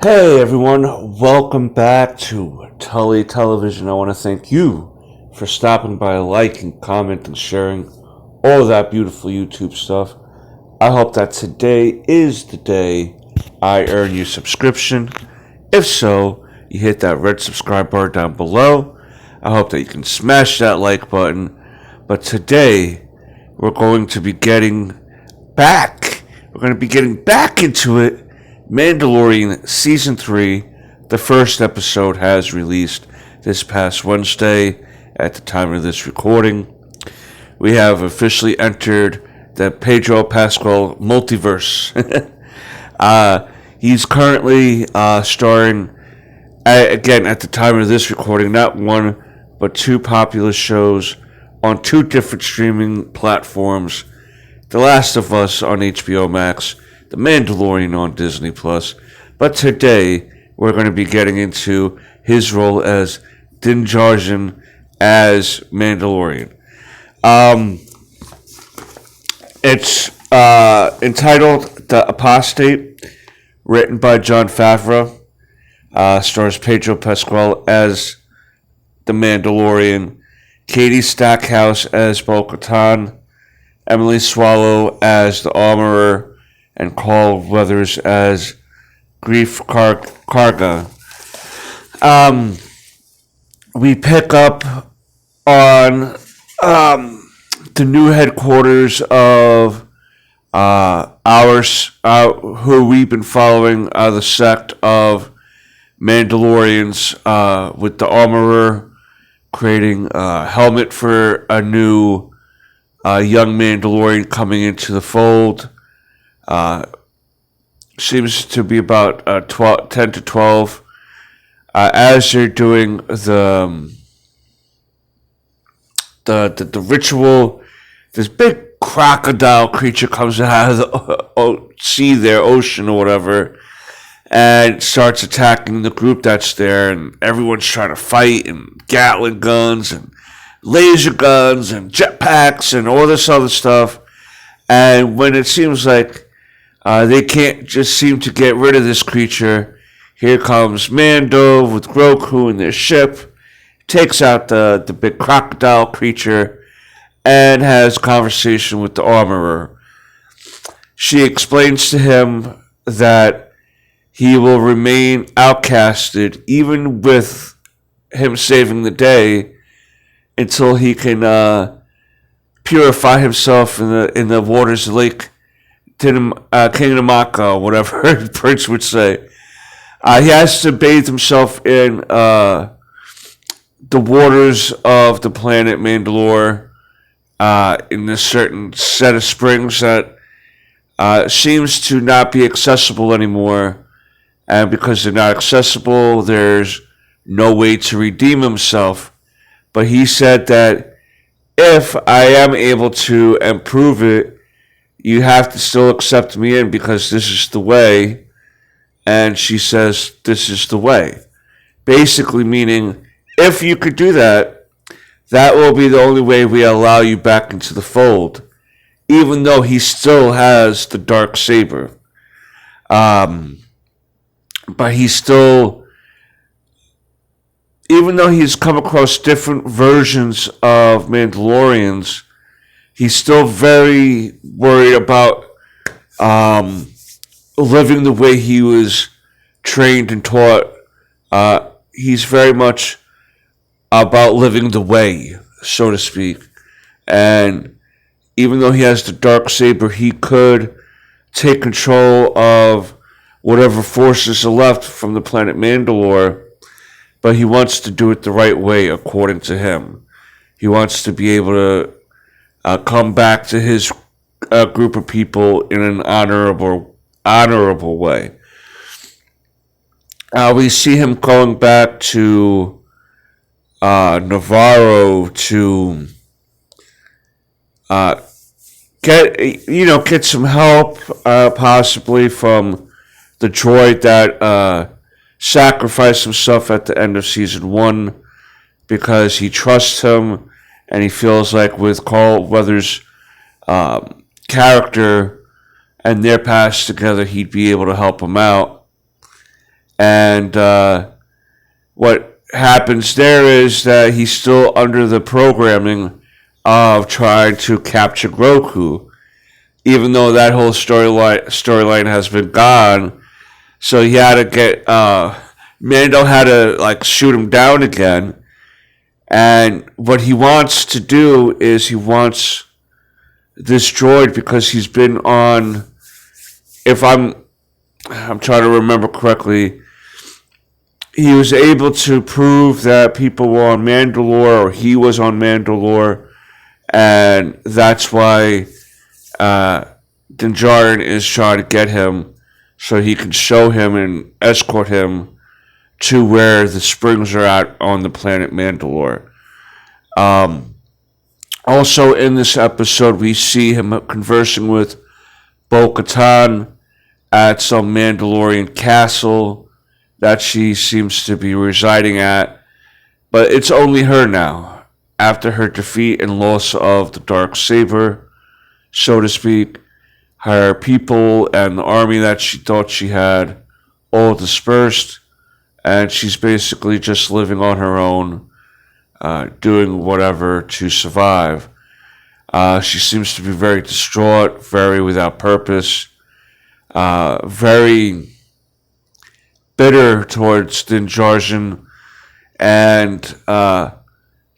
Hey everyone, welcome back to Tully Television. I want to thank you for stopping by, liking, commenting, sharing all that beautiful YouTube stuff. I hope that today is the day I earn your subscription. If so, you hit that red subscribe bar down below. I hope that you can smash that like button. But today, we're going to be getting back. We're going to be getting back into it. Mandalorian Season 3, the first episode has released this past Wednesday at the time of this recording. We have officially entered the Pedro Pascal multiverse. He's currently starring, again, at the time of this recording, not one, but two popular shows on two different streaming platforms. The Last of Us on HBO Max, The Mandalorian on Disney Plus. But today, we're going to be getting into his role as Din Djarin as Mandalorian. It's entitled The Apostate, written by Jon Favreau. Stars Pedro Pascal as the Mandalorian, Katie Stackhouse as Bo-Katan, Emily Swallow as the Armorer, and Carl Weathers as Grief Karga. We pick up on the new headquarters of who we've been following, the sect of Mandalorians, with the Armorer creating a helmet for a new young Mandalorian coming into the fold. Seems to be about 10 to 12. As they're doing the ritual, this big crocodile creature comes out of the sea there, ocean or whatever, and starts attacking the group that's there, and everyone's trying to fight, and Gatling guns, and laser guns, and jetpacks, and all this other stuff. And when it seems like they can't just seem to get rid of this creature, here comes Mando with Grogu in their ship, takes out the big crocodile creature, and has conversation with the Armorer. She explains to him that he will remain outcasted, even with him saving the day, until he can purify himself in the waters of Lake Kinamaka, whatever the prince would say. He has to bathe himself in the waters of the planet Mandalore, in a certain set of springs that seems to not be accessible anymore. And because they're not accessible, there's no way to redeem himself. But he said that if I am able to improve it, you have to still accept me in because this is the way. And she says, this is the way. Basically meaning, if you could do that, that will be the only way we allow you back into the fold. Even though he still has the dark saber. But he's still, even though he's come across different versions of Mandalorians, he's still very worried about living the way he was trained and taught. He's very much about living the way, so to speak. And even though he has the dark saber, he could take control of whatever forces are left from the planet Mandalore, but he wants to do it the right way, according to him. He wants to be able to come back to his group of people in an honorable way. We see him going back to Navarro to get some help, possibly from the droid that sacrificed himself at the end of season 1 because he trusts him and he feels like with Carl Weathers' character and their past together, he'd be able to help him out. And what happens there is that he's still under the programming of trying to capture Grogu, even though that whole storyline has been gone. So he had to get Mando had to like shoot him down again. And what he wants to do is he wants this droid because he's been on. If I'm trying to remember correctly, he was able to prove that people were on Mandalore, or he was on Mandalore, and that's why Din Djarin is trying to get him so he can show him and escort him to where the springs are at on the planet Mandalore. Also in this episode, we see him conversing with Bo-Katan at some Mandalorian castle that she seems to be residing at. But it's only her now. After her defeat and loss of the Darksaber, so to speak, her people and the army that she thought she had all dispersed, and she's basically just living on her own, doing whatever to survive. She seems to be very distraught, very without purpose, very bitter towards Din Djarin, and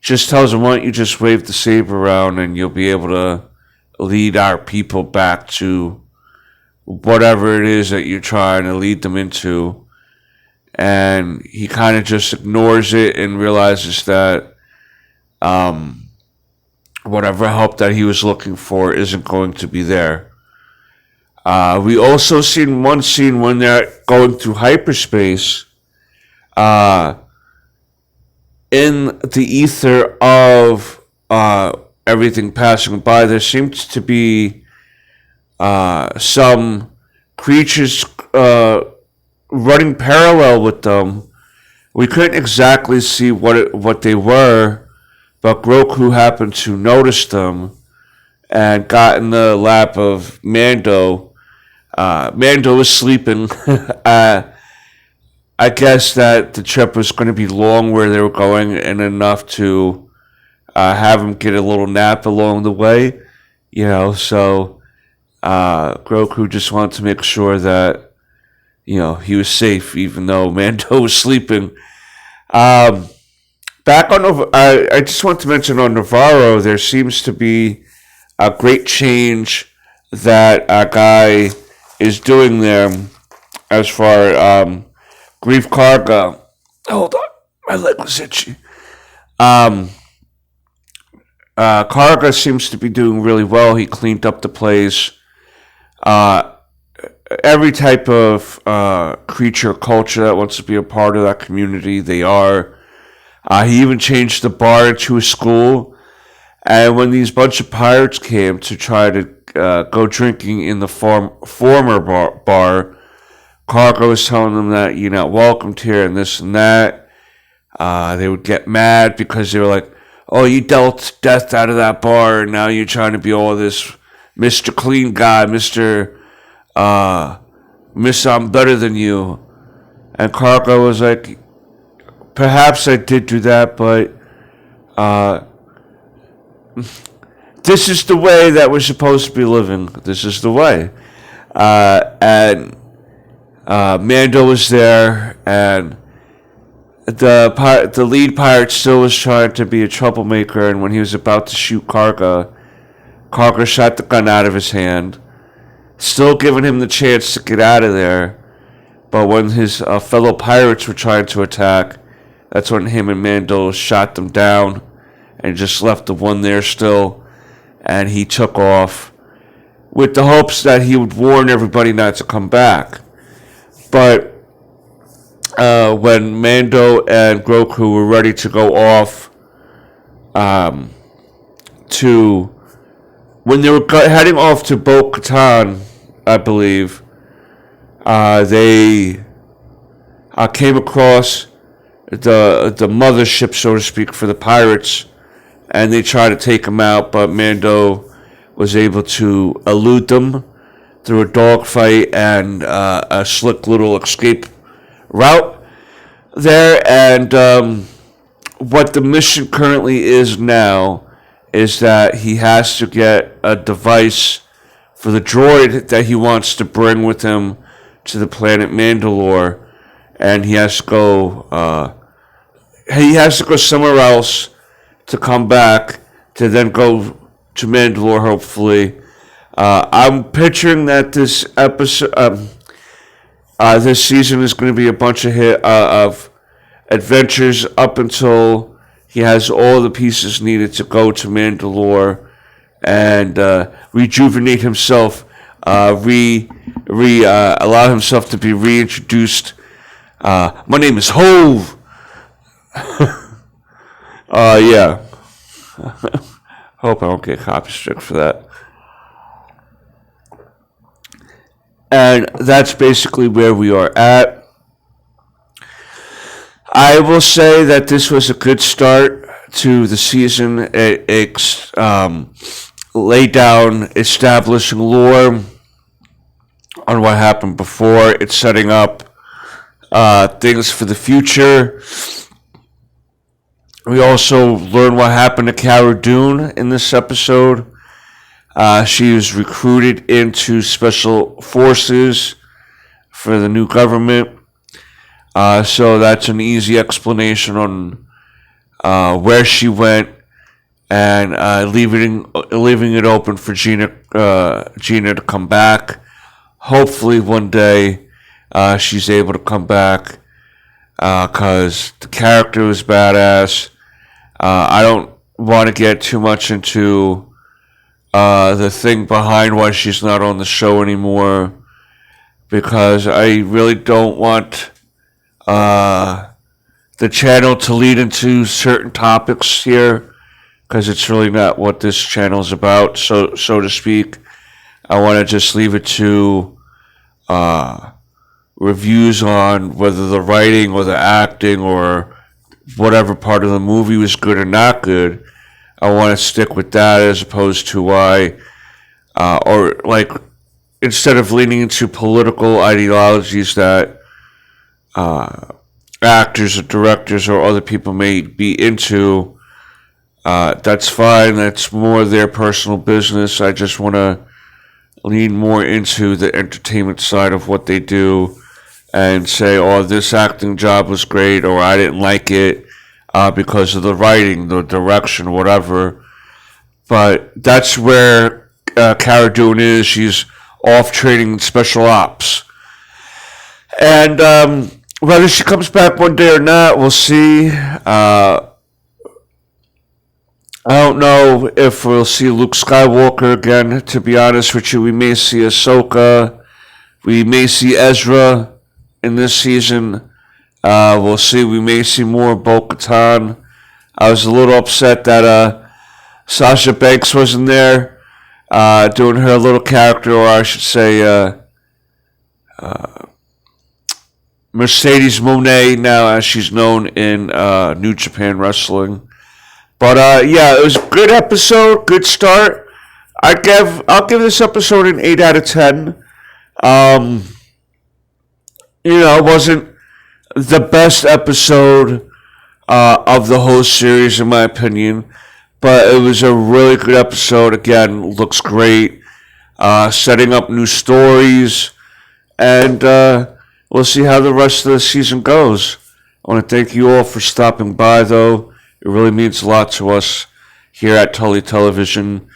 just tells him, why don't you just wave the saber around and you'll be able to lead our people back to whatever it is that you're trying to lead them into. And he kind of just ignores it and realizes that whatever help that he was looking for isn't going to be there. We also seen one scene when they're going through hyperspace. In the ether of everything passing by, there seems to be some creatures running parallel with them. We couldn't exactly see what they were, but Grogu happened to notice them and got in the lap of Mando. Mando was sleeping. I guess that the trip was going to be long where they were going, and enough to have him get a little nap along the way. So Grogu just wanted to make sure that he was safe, even though Mando was sleeping. Back on, I just want to mention on Navarro, there seems to be a great change that a guy is doing there as far Grief Karga. Hold on, my leg was itchy. Karga seems to be doing really well. He cleaned up the place. Every type of creature culture that wants to be a part of that community, they are. He even changed the bar into a school. And when these bunch of pirates came to try to go drinking in the former bar, Karga was telling them that you're not welcomed here and this and that. They would get mad because they were like, oh, you dealt death out of that bar, and now you're trying to be all this Mr. Clean guy, Mr. I'm better than you. And Karga was like, perhaps I did do that, but this is the way that we're supposed to be living. This is the way. And Mando was there, and the lead pirate still was trying to be a troublemaker, and when he was about to shoot Karga shot the gun out of his hand, still giving him the chance to get out of there. But when his fellow pirates were trying to attack, that's when him and Mando shot them down and just left the one there still, and he took off with the hopes that he would warn everybody not to come back. But when Mando and Grogu were ready to go off when they were heading off to Bo-Katan, I believe, they came across the mothership, so to speak, for the pirates, and they tried to take them out, but Mando was able to elude them through a dogfight and a slick little escape route there. And what the mission currently is now is that he has to get a device for the droid that he wants to bring with him to the planet Mandalore, and he has to go. He has to go somewhere else to come back to then go to Mandalore. Hopefully, I'm picturing that this episode, this season is going to be a bunch of adventures up until he has all the pieces needed to go to Mandalore and rejuvenate himself, allow himself to be reintroduced. My name is Hove. Yeah. Hope I don't get copy strict for that. And that's basically where we are at. I will say that this was a good start to the season. It laid down establishing lore on what happened before. It's setting up things for the future. We also learn what happened to Cara Dune in this episode. She was recruited into special forces for the new government. So that's an easy explanation on where she went, and leaving it open for Gina to come back. Hopefully one day she's able to come back, because the character was badass. I don't want to get too much into the thing behind why she's not on the show anymore, because I really don't want the channel to lead into certain topics here, because it's really not what this channel is about, so to speak. I want to just leave it to reviews on whether the writing or the acting or whatever part of the movie was good or not good. I want to stick with that as opposed to why, or like, instead of leaning into political ideologies that actors or directors or other people may be into. That's fine. That's more their personal business. I just want to lean more into the entertainment side of what they do and say, oh, this acting job was great, or I didn't like it because of the writing, the direction, whatever. But that's where Cara Dune is. She's off training in special ops. And whether she comes back one day or not, we'll see. I don't know if we'll see Luke Skywalker again, to be honest with you. We may see Ahsoka. We may see Ezra in this season. We'll see. We may see more Bo-Katan. I was a little upset that Sasha Banks wasn't there doing her little character, or I should say Mercedes Moné, now as she's known in New Japan Wrestling. But yeah, it was a good episode, good start. I'll give this episode an 8 out of 10. It wasn't the best episode of the whole series, in my opinion, but it was a really good episode. Again, looks great, setting up new stories, and we'll see how the rest of the season goes. I want to thank you all for stopping by, though. It really means a lot to us here at Tully Television.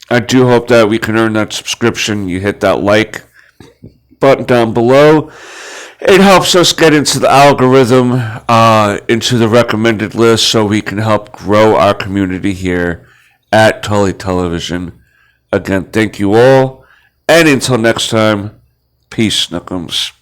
I do hope that we can earn that subscription. You hit that like button down below. It helps us get into the algorithm, into the recommended list, so we can help grow our community here at Tully Television. Again, thank you all. And until next time, peace, Snookums.